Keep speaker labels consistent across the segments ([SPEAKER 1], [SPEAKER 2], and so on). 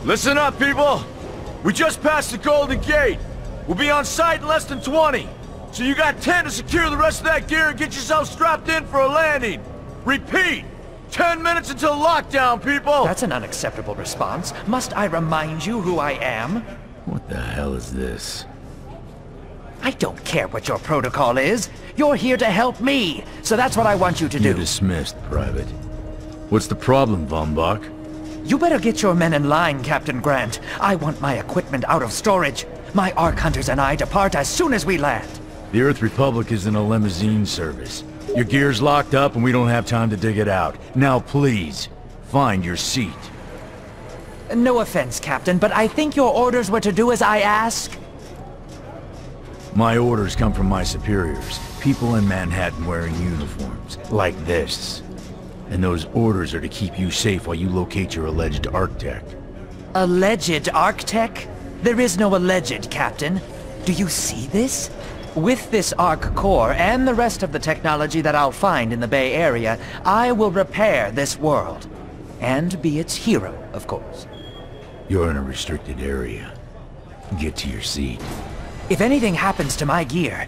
[SPEAKER 1] Listen up, people! We just passed the Golden Gate. We'll be on site in less than 20. So you got 10 to secure the rest of that gear and get yourself strapped in for a landing. Repeat! 10 minutes until lockdown, people!
[SPEAKER 2] That's an unacceptable response. Must I remind you who I am?
[SPEAKER 3] What the hell is this?
[SPEAKER 2] I don't care what your protocol is. You're here to help me, so that's what I want you to do.
[SPEAKER 3] You're dismissed, Private. What's the problem, Von Bach?
[SPEAKER 2] You better get your men in line, Captain Grant. I want my equipment out of storage. My Ark Hunters and I depart as soon as we land.
[SPEAKER 3] The Earth Republic is in a limousine service. Your gear's locked up and we don't have time to dig it out. Now please, find your seat.
[SPEAKER 2] No offense, Captain, but I think your orders were to do as I ask.
[SPEAKER 3] My orders come from my superiors. People in Manhattan wearing uniforms, like this. And those orders are to keep you safe while you locate your alleged Arc-Tech.
[SPEAKER 2] Alleged Arc-Tech? There is no alleged, Captain. Do you see this? With this Arc core and the rest of the technology that I'll find in the Bay Area, I will repair this world. And be its hero, of course.
[SPEAKER 3] You're in a restricted area. Get to your seat.
[SPEAKER 2] If anything happens to my gear,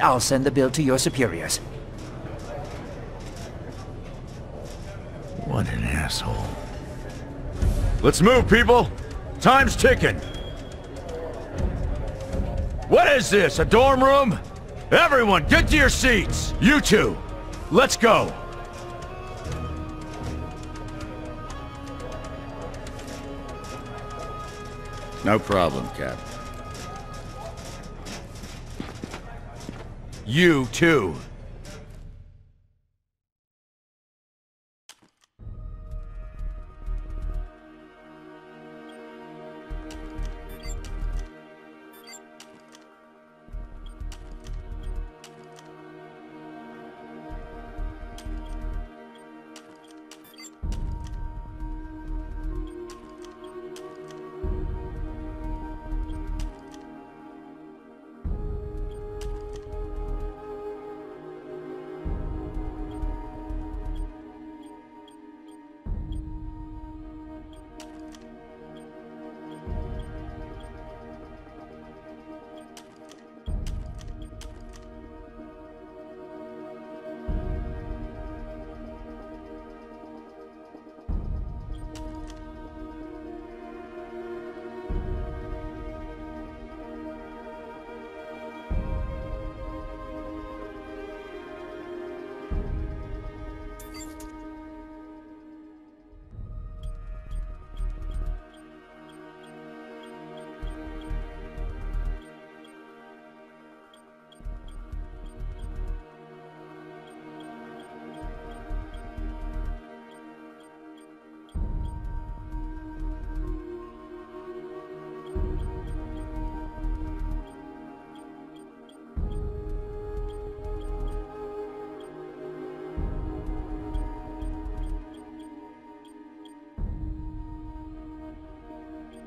[SPEAKER 2] I'll send the bill to your superiors.
[SPEAKER 3] What an asshole.
[SPEAKER 1] Let's move, people! Time's ticking! What is this, a dorm room? Everyone, get to your seats! You two, let's go!
[SPEAKER 4] No problem, Cap.
[SPEAKER 1] You too.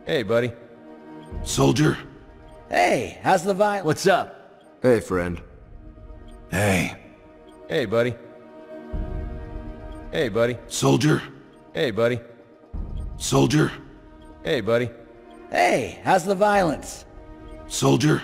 [SPEAKER 5] Hey, buddy.
[SPEAKER 4] Soldier?
[SPEAKER 6] Hey, how's the violence?
[SPEAKER 5] What's up?
[SPEAKER 7] Hey, friend.
[SPEAKER 4] Hey.
[SPEAKER 5] Hey, buddy. Hey, buddy.
[SPEAKER 4] Soldier?
[SPEAKER 5] Hey, buddy.
[SPEAKER 4] Soldier?
[SPEAKER 5] Hey, buddy.
[SPEAKER 6] Hey, how's the violence?
[SPEAKER 4] Soldier?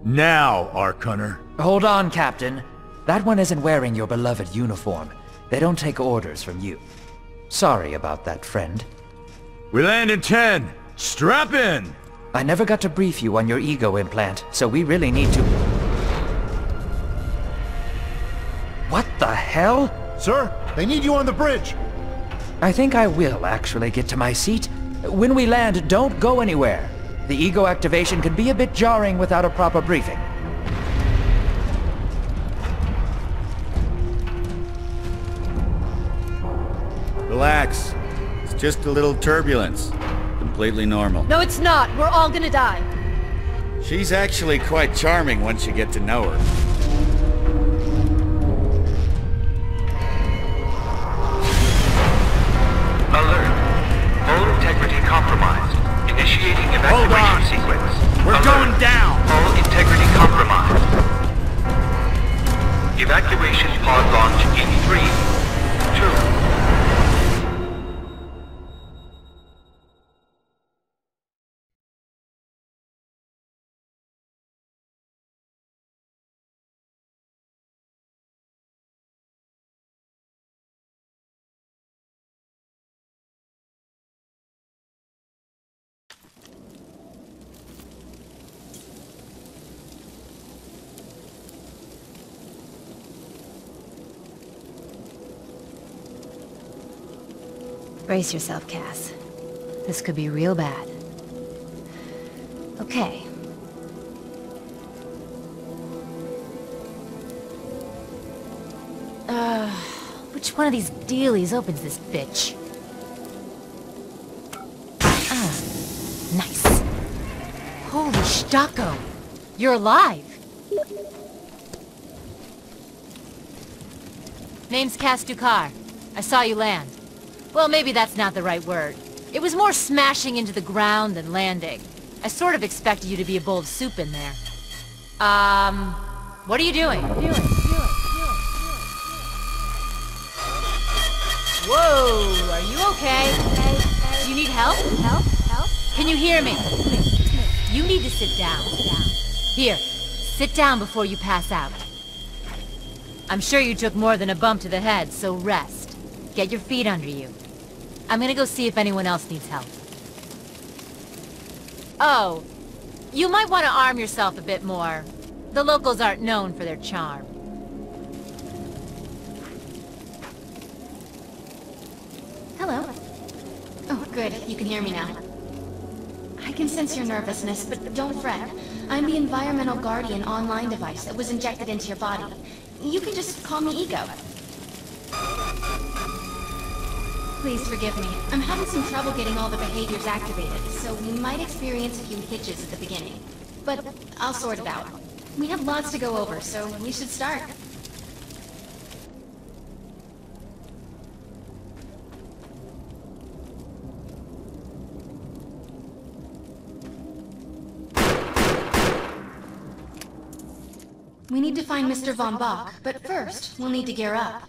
[SPEAKER 3] Now, Ark Hunter.
[SPEAKER 2] Hold on, Captain. That one isn't wearing your beloved uniform. They don't take orders from you. Sorry about that, friend.
[SPEAKER 1] We land in 10. Strap in!
[SPEAKER 2] I never got to brief you on your ego implant, so we really need to... What the hell?
[SPEAKER 7] Sir, they need you on the bridge.
[SPEAKER 2] I think I will actually get to my seat. When we land, don't go anywhere. The ego activation can be a bit jarring without a proper briefing.
[SPEAKER 8] Relax. It's just a little turbulence. Completely normal.
[SPEAKER 9] No, it's not. We're all gonna die.
[SPEAKER 8] She's actually quite charming once you get to know her.
[SPEAKER 10] Alert. Hull integrity compromised. Initiating evacuation sequence.
[SPEAKER 8] We're going down!
[SPEAKER 10] Hull integrity compromised. Evacuation pod launch in 3, 2...
[SPEAKER 9] Brace yourself, Cass. This could be real bad. Okay. Which one of these dealies opens this bitch? Nice. Holy Stocko! You're alive! Name's Cass Dukar. I saw you land. Well, maybe that's not the right word. It was more smashing into the ground than landing. I sort of expected you to be a bowl of soup in there. What are you doing? Whoa, are you okay? Do you need help? Help? Can you hear me? You need to sit down. Here, sit down before you pass out. I'm sure you took more than a bump to the head, so rest. Get your feet under you. I'm gonna go see if anyone else needs help. Oh, you might want to arm yourself a bit more. The locals aren't known for their charm.
[SPEAKER 11] Hello. Oh, good. You can hear me now. I can sense your nervousness, but don't fret. I'm the Environmental Guardian online device that was injected into your body. You can just call me Ego. Please forgive me. I'm having some trouble getting all the behaviors activated, so we might experience a few hitches at the beginning. But I'll sort it out. We have lots to go over, so we should start. We need to find Mr. Von Bach, but first, we'll need to gear up.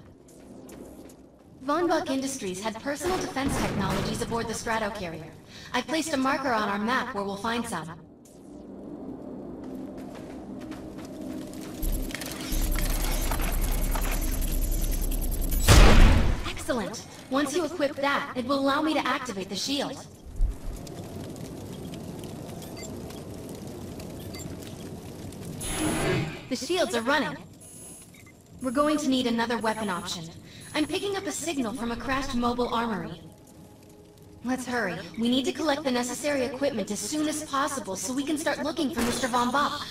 [SPEAKER 11] Von Bach Industries had personal defense technologies aboard the Stratocarrier. I placed a marker on our map where we'll find some. Excellent! Once you equip that, it will allow me to activate the shield. The shields are running. We're going to need another weapon option. I'm picking up a signal from a crashed mobile armory. Let's hurry. We need to collect the necessary equipment as soon as possible so we can start looking for Mr. Von Bach.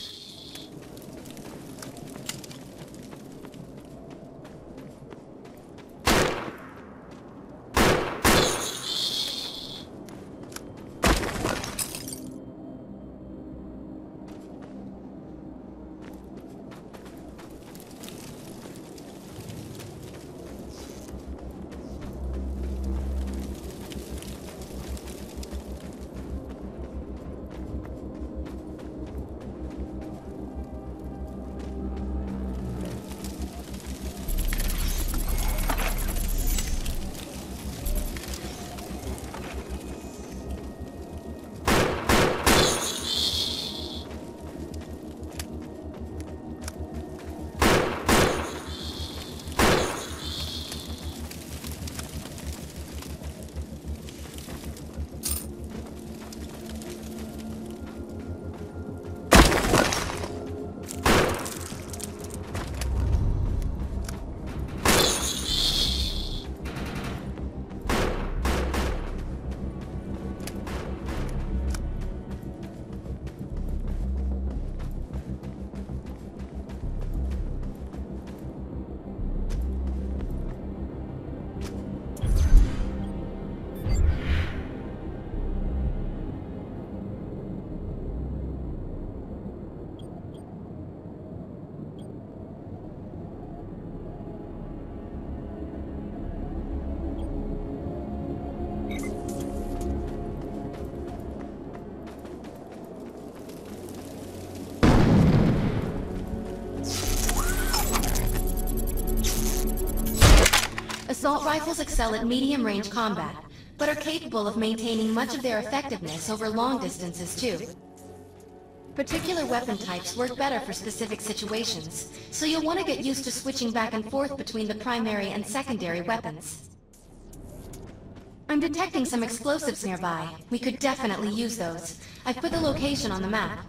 [SPEAKER 11] Assault rifles excel at medium-range combat, but are capable of maintaining much of their effectiveness over long distances too. Particular weapon types work better for specific situations, so you'll want to get used to switching back and forth between the primary and secondary weapons. I'm detecting some explosives nearby. We could definitely use those. I've put the location on the map.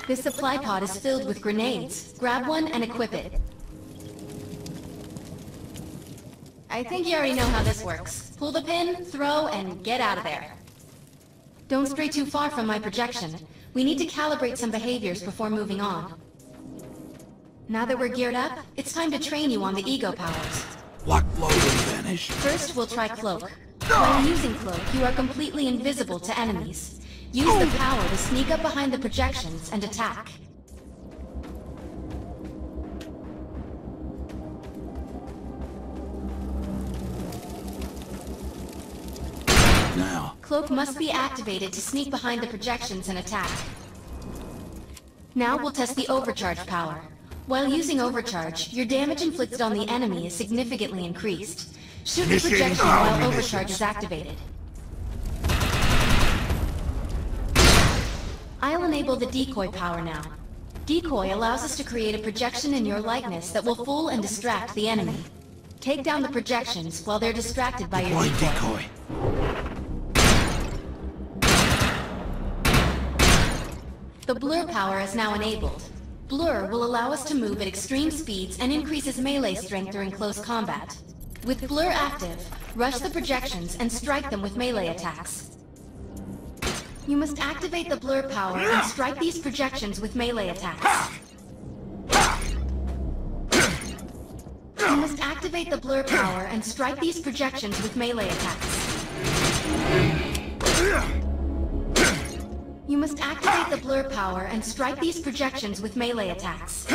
[SPEAKER 11] This supply pod is filled with grenades. Grab one and equip it. I think you already know how this works. Pull the pin, throw, and get out of there. Don't stray too far from my projection. We need to calibrate some behaviors before moving on. Now that we're geared up, it's time to train you on the ego powers.
[SPEAKER 4] Block blow and vanish.
[SPEAKER 11] First, we'll try Cloak. While using Cloak, you are completely invisible to enemies. Use the power to sneak up behind the projections and attack.
[SPEAKER 4] Now.
[SPEAKER 11] Cloak must be activated to sneak behind the projections and attack. Now we'll test the Overcharge Power. While using Overcharge, your damage inflicted on the enemy is significantly increased. Shoot the projection while Overcharge is activated. I'll enable the decoy power now. Decoy allows us to create a projection in your likeness that will fool and distract the enemy. Take down the projections while they're distracted by your decoy. The blur power is now enabled. Blur will allow us to move at extreme speeds and increases melee strength during close combat. With blur active, rush the projections and strike them with melee attacks. You must activate the blur power and strike these projections with melee attacks. You must activate the blur power and strike these projections with melee attacks. You must activate the blur power and strike these projections with melee attacks.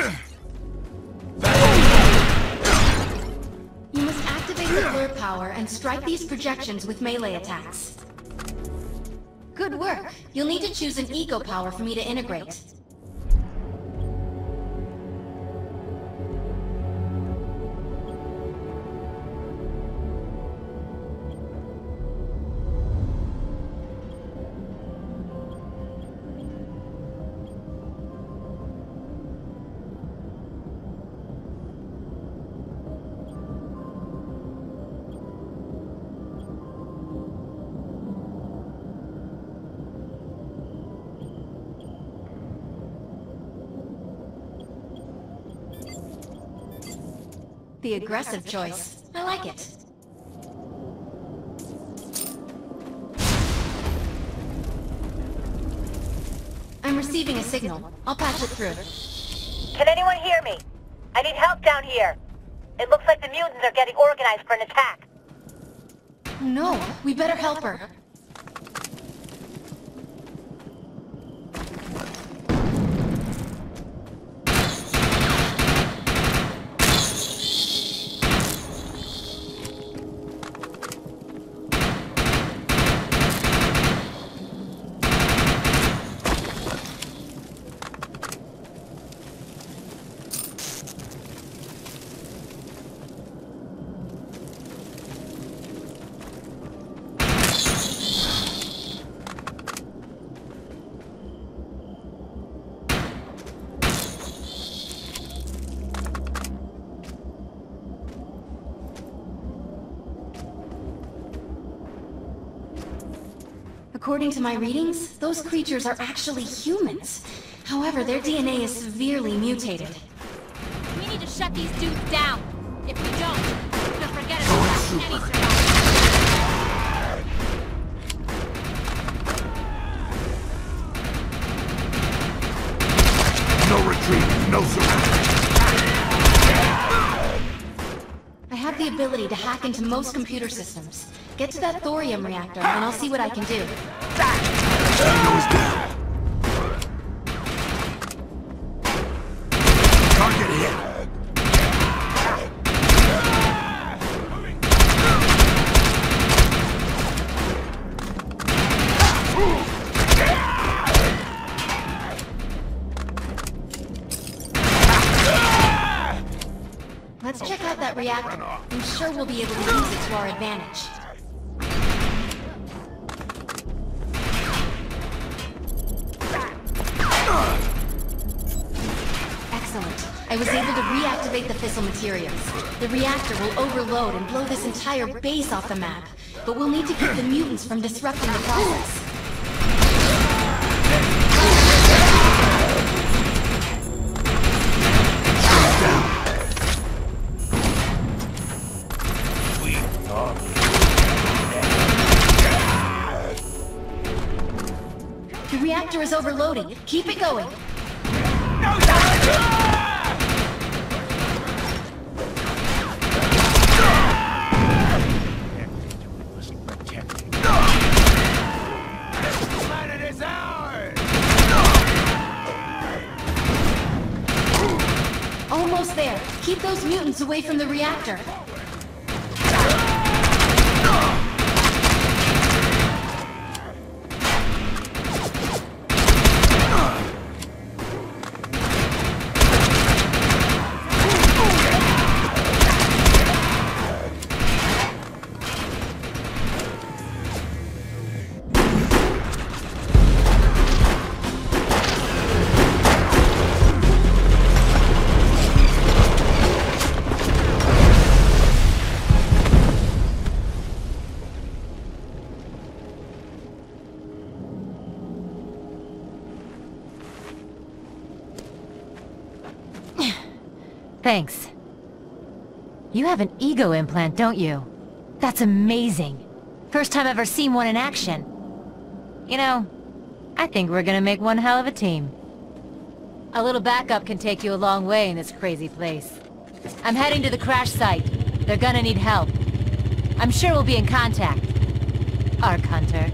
[SPEAKER 11] You must activate the blur power and strike these projections with melee attacks. Good work. You'll need to choose an ego power for me to integrate. The aggressive choice. I like it. I'm receiving a signal. I'll patch it through.
[SPEAKER 12] Can anyone hear me? I need help down here. It looks like the mutants are getting organized for an attack.
[SPEAKER 11] No, we better help her. According to my readings, those creatures are actually humans. However, their DNA is severely mutated.
[SPEAKER 9] We need to shut these dudes down. If we don't, you'll forget about any survivor.
[SPEAKER 4] No retreat, no surrender.
[SPEAKER 11] I have the ability to hack into most computer systems. Get to that thorium reactor, and I'll see what I can do.
[SPEAKER 4] Tango's down. Target hit.
[SPEAKER 11] Let's check out that reactor. I'm sure we'll be able to use it to our advantage. Excellent. I was able to reactivate the fissile materials. The reactor will overload and blow this entire base off the map, but we'll need to keep the mutants from disrupting the process. The reactor is overloading. Keep it going. Almost there. Keep those mutants away from the reactor.
[SPEAKER 9] Thanks. You have an ego implant, don't you? That's amazing. First time I've ever seen one in action. You know, I think we're gonna make one hell of a team. A little backup can take you a long way in this crazy place. I'm heading to the crash site. They're gonna need help. I'm sure we'll be in contact. Ark Hunter.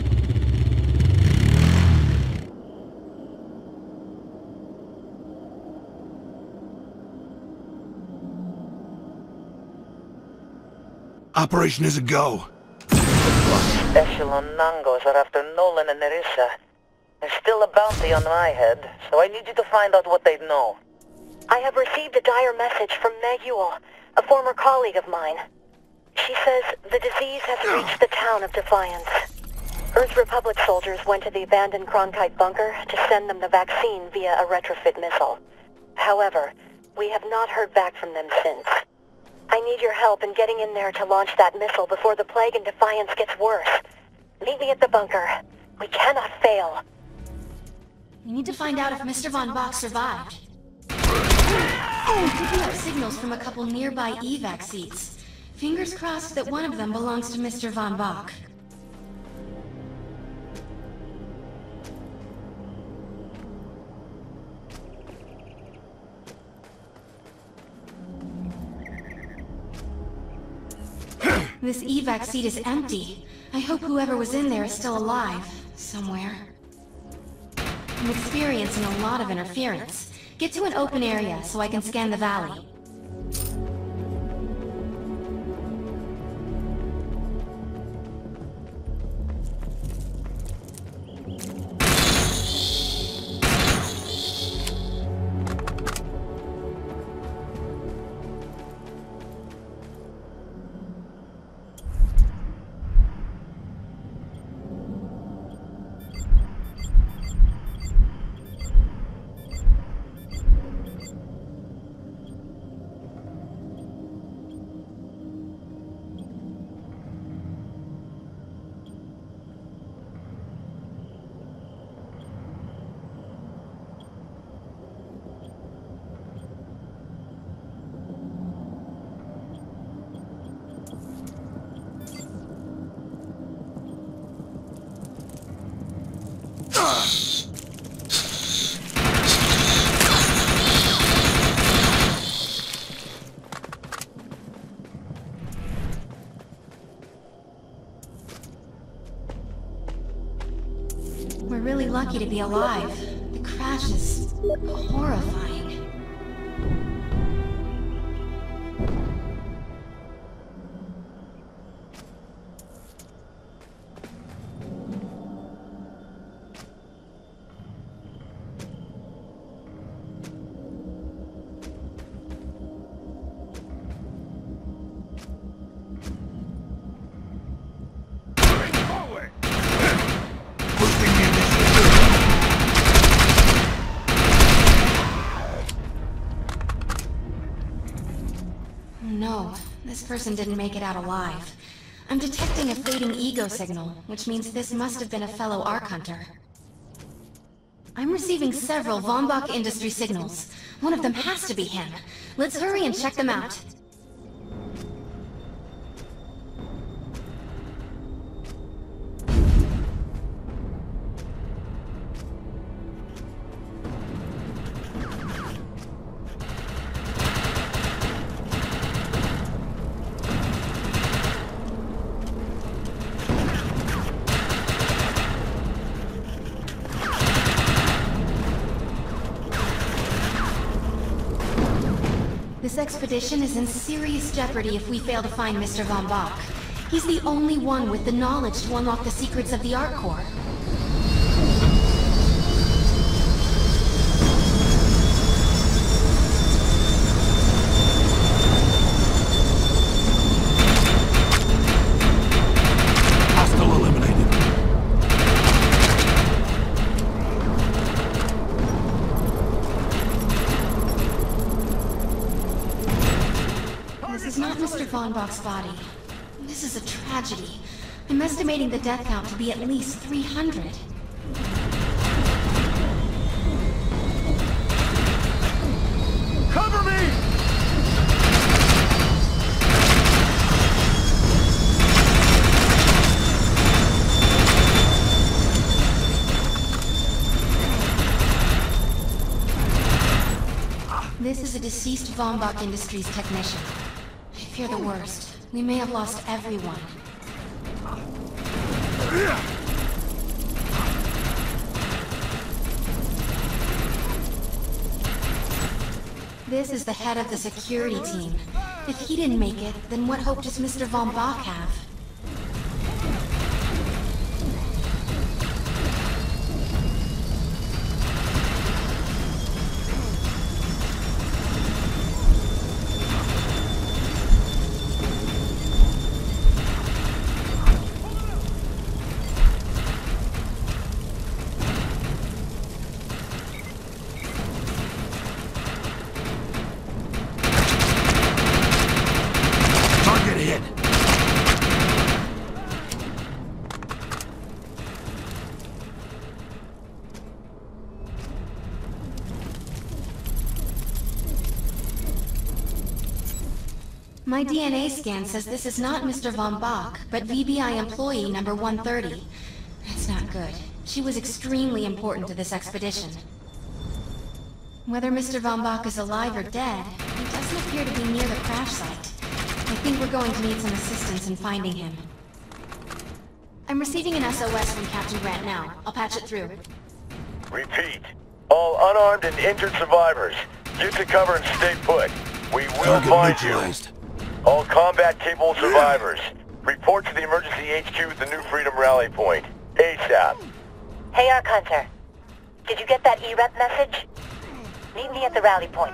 [SPEAKER 4] Operation is a go.
[SPEAKER 12] Echelon Nangos are after Nolan and Nerissa. There's still a bounty on my head, so I need you to find out what they know. I have received a dire message from Meg Ewell, a former colleague of mine. She says the disease has reached the town of Defiance. Earth Republic soldiers went to the abandoned Cronkite bunker to send them the vaccine via a retrofit missile. However, we have not heard back from them since. I need your help in getting in there to launch that missile before the plague in Defiance gets worse. Meet me at the bunker. We cannot fail.
[SPEAKER 11] We need to find out if Mr. Von Bach survived. I'm picking up signals from a couple nearby evac seats. Fingers crossed that one of them belongs to Mr. Von Bach. This evac seat is empty. I hope whoever was in there is still alive, somewhere. I'm experiencing a lot of interference. Get to an open area so I can scan the valley. We're really lucky to be alive. The crash is horrifying. No, this person didn't make it out alive. I'm detecting a fading ego signal, which means this must have been a fellow Ark Hunter. I'm receiving several Von Bach industry signals. One of them has to be him. Let's hurry and check them out. This expedition is in serious jeopardy if we fail to find Mr. Von Bach. He's the only one with the knowledge to unlock the secrets of the Ark Core.
[SPEAKER 4] Hostile eliminated.
[SPEAKER 11] This is not Mr. Von Bach's body. This is a tragedy. I'm estimating the death count to be at least 300.
[SPEAKER 1] Cover me!
[SPEAKER 11] This is a deceased Von Bach Industries technician. I fear the worst. We may have lost everyone. This is the head of the security team. If he didn't make it, then what hope does Mr. Von Bach have? My DNA scan says this is not Mr. Von Bach, but VBI employee number 130. That's not good. She was extremely important to this expedition. Whether Mr. Von Bach is alive or dead, he doesn't appear to be near the crash site. I think we're going to need some assistance in finding him. I'm receiving an SOS from Captain Grant now. I'll patch it through.
[SPEAKER 1] Repeat. All unarmed and injured survivors, get to cover and stay put. We will find you. All combat-capable survivors, report to the emergency HQ at the New Freedom Rally Point. ASAP.
[SPEAKER 12] Hey, Ark Hunter. Did you get that E-Rep message? Meet me at the rally point.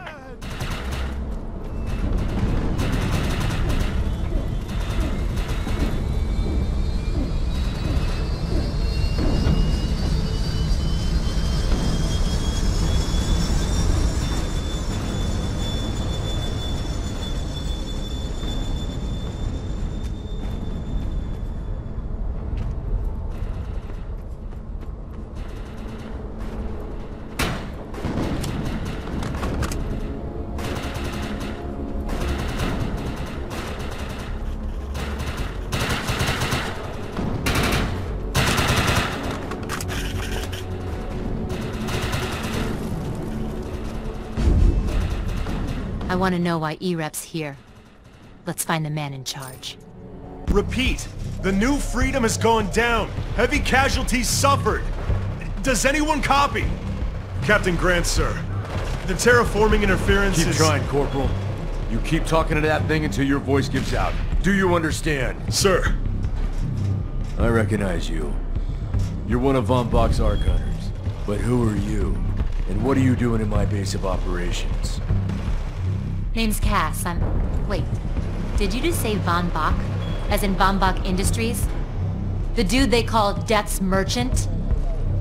[SPEAKER 9] I want to know why E-Rep's here. Let's find the man in charge.
[SPEAKER 13] Repeat. The New Freedom has gone down. Heavy casualties suffered. Does anyone copy? Captain Grant, sir. The terraforming interference
[SPEAKER 1] Keep trying, Corporal. You keep talking to that thing until your voice gives out. Do you understand?
[SPEAKER 13] Sir.
[SPEAKER 3] I recognize you. You're one of Von Bach's Ark Hunters. But who are you? And what are you doing in my base of operations?
[SPEAKER 9] Name's Cass. Wait. Did you just say Von Bach? As in Von Bach Industries? The dude they call Death's Merchant?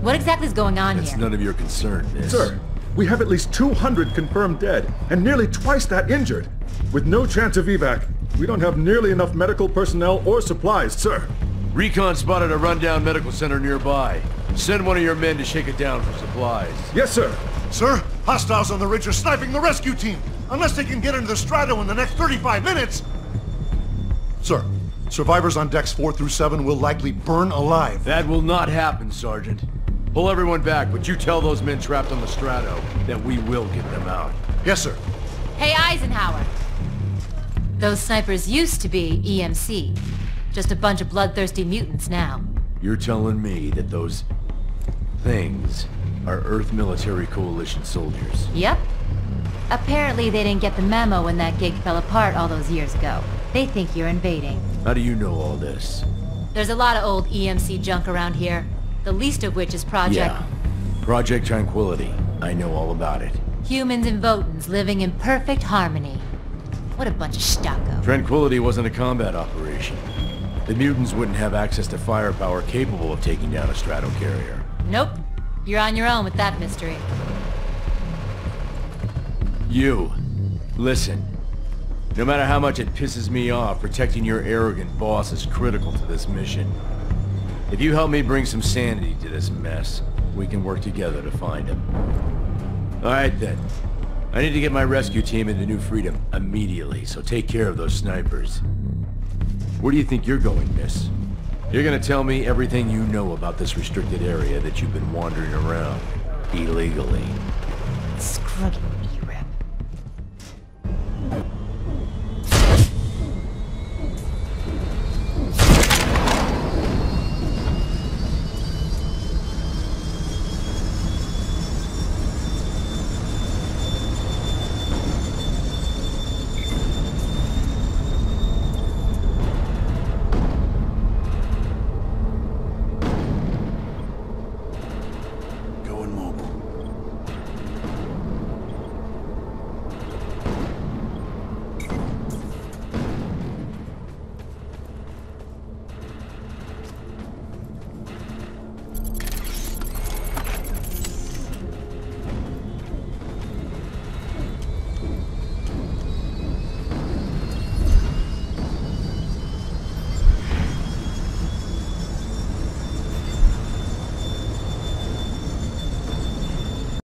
[SPEAKER 9] What exactly is going on here?
[SPEAKER 3] It's none of your concern, miss.
[SPEAKER 14] Sir, we have at least 200 confirmed dead, and nearly twice that injured. With no chance of evac, we don't have nearly enough medical personnel or supplies, sir.
[SPEAKER 1] Recon spotted a rundown medical center nearby. Send one of your men to shake it down for supplies.
[SPEAKER 14] Yes, sir.
[SPEAKER 7] Sir, hostiles on the ridge are sniping the rescue team. Unless they can get into the Strato in the next 35 minutes. Sir, survivors on decks 4 through 7 will likely burn alive.
[SPEAKER 1] That will not happen, Sergeant. Pull everyone back, but you tell those men trapped on the Strato that we will get them out.
[SPEAKER 7] Yes, sir.
[SPEAKER 9] Hey, Eisenhower. Those snipers used to be EMC. Just a bunch of bloodthirsty mutants now.
[SPEAKER 3] You're telling me that those things are Earth Military Coalition soldiers?
[SPEAKER 9] Yep. Apparently they didn't get the memo when that gig fell apart all those years ago. They think you're invading.
[SPEAKER 3] How do you know all this?
[SPEAKER 9] There's a lot of old EMC junk around here. The least of which is Project...
[SPEAKER 3] Yeah. Project Tranquility. I know all about it.
[SPEAKER 9] Humans and Votans living in perfect harmony. What a bunch of stucco.
[SPEAKER 3] Tranquility wasn't a combat operation. The mutants wouldn't have access to firepower capable of taking down a Stratocarrier.
[SPEAKER 9] Nope. You're on your own with that mystery.
[SPEAKER 3] You. Listen. No matter how much it pisses me off, protecting your arrogant boss is critical to this mission. If you help me bring some sanity to this mess, we can work together to find him. Alright then. I need to get my rescue team into New Freedom immediately, so take care of those snipers. Where do you think you're going, miss? You're gonna tell me everything you know about this restricted area that you've been wandering around illegally.
[SPEAKER 9] Screw